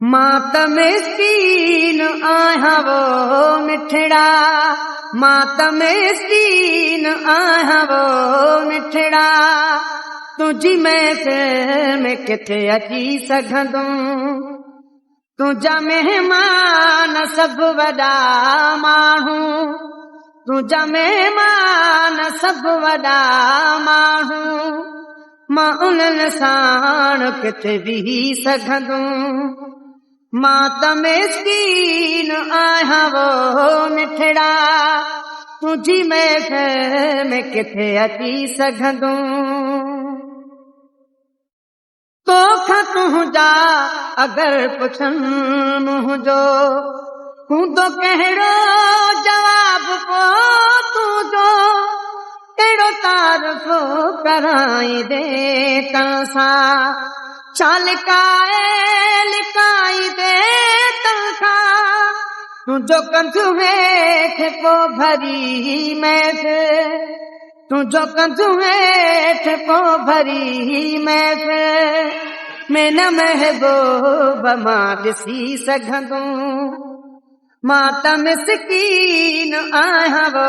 मां त मिस्कीन आहियां वो मिठड़ा, मां त मिस्कीन आहियां वो मिठड़ा, तुझी महफ़िल में किथे अची सघंदुमि। तुंहिंजा महिमान सभु वॾा माण्हू, तुंहिंजा महिमान सभु वॾा माण्हू, मां उन्हनि साण किथे बीही सघंदुमि। मां त मिस्कीन आहियां वो मिठड़ा, तुंहिंजी महफ़िल में किथे अची सघंदुमि। तोखां तुंहिंजा अगरि पुछनि मुंहिंजो हूंदो कहिड़ो जवाब, पोइ तुंहिंजो कहिड़ो तारीफ़ कराईंदे तंहिंसां, छा लिकाई दे तंहिंखां, तुंहिंजो कंधु हेठि पोइ भरी महफ़िल, तुंहिंजो कंधु हेठि पोइ भरी महफ़िल में न महबूब मां ॾिसी सघंदुमि। मां त मिस्कीन आहियां वो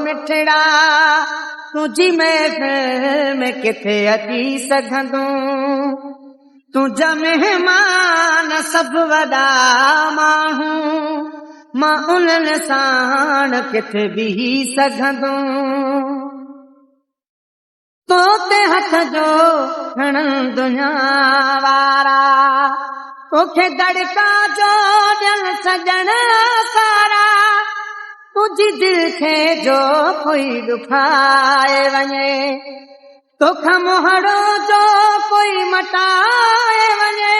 मिठड़ा, तुंहिंजी महफ़िल में किथे अची सघंदुमि। तुंहिंजा महिमान सभु वॾा माण्हू, मां उन्हनि साण किथे बीही सघंदुमि। तो ते हथ जो खणनि दुनिया वारा, तोखे दड़का जो ॾियनि सॼण सारा, तुंहिंजी दिलि खे जो कोई ॾुखाए वञे, तोखां मोहड़ो जो कोई मटाए वञे,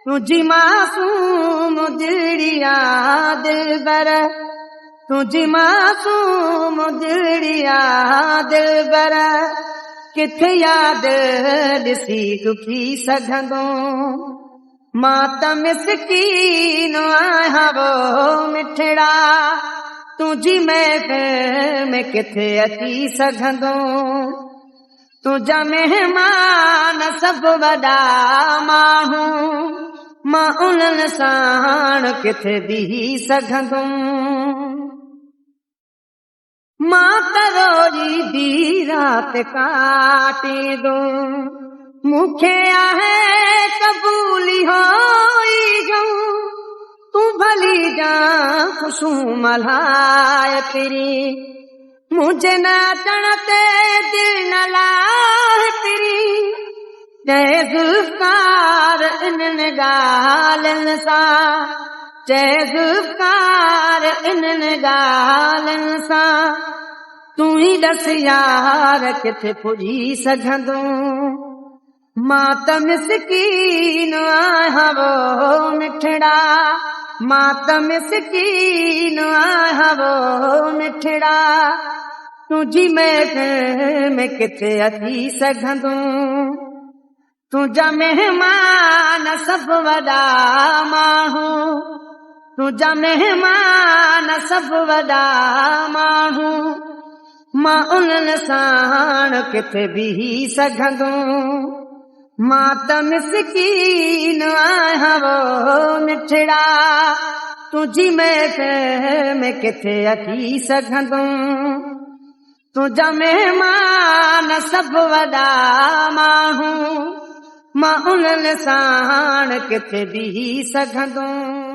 तुंहिंजी मासूम दिलिया दिलबर, तुंहिंजी मासूम दिलिया दिलबर, किथे यादि ॾिसी दुखी सघंदुमि। मां त मिस्कीन आहियां वो मिठड़ा, तुंहिंजी महफ़िल में किथे अची सघंदुमि। तुंहिंजा महिमान सभु वॾा माण्हू, मां उन्हनि साण किथे बीही सघंदुमि। मां त रोज़ी दी राति काटींदुमि, मूंखे आहे क़बूली होई जूं, तूं भली जा ख़ुशूं मल्हाए फिरी, मुंहिंजे नाचण ते दिलि न लाहे फिरी, चए ज़ुल्फ़कार इन्हनि ॻाल्हियुनि सां, चए ज़ुल्फ़कार इन्हनि ॻाल्हियुनि सां, तूं ई ॾस यार किथे पुॼी सघंदुमि। मां त मिस्कीन आहियां वो मिठड़ा, मां त मिस्कीन आहियां वो मिठड़ा, तुंहिंजी महफ़िल में किथे अची सघंदुमि। तुंहिंजा महिमान सभु वॾा माण्हू, तुंहिंजा महिमान सभु वॾा माण्हू, मां उन्हनि साण किथे बीही सघंदुमि। मां त मिस्कीन आहियां वो मिठड़ा, तुंहिंजी महफ़िल में किथे अची सघंदुमि। तुंहिंजा महिमान सभु वॾा माण्हू, मां उन्हनि साण किथे बीही सघंदुमि।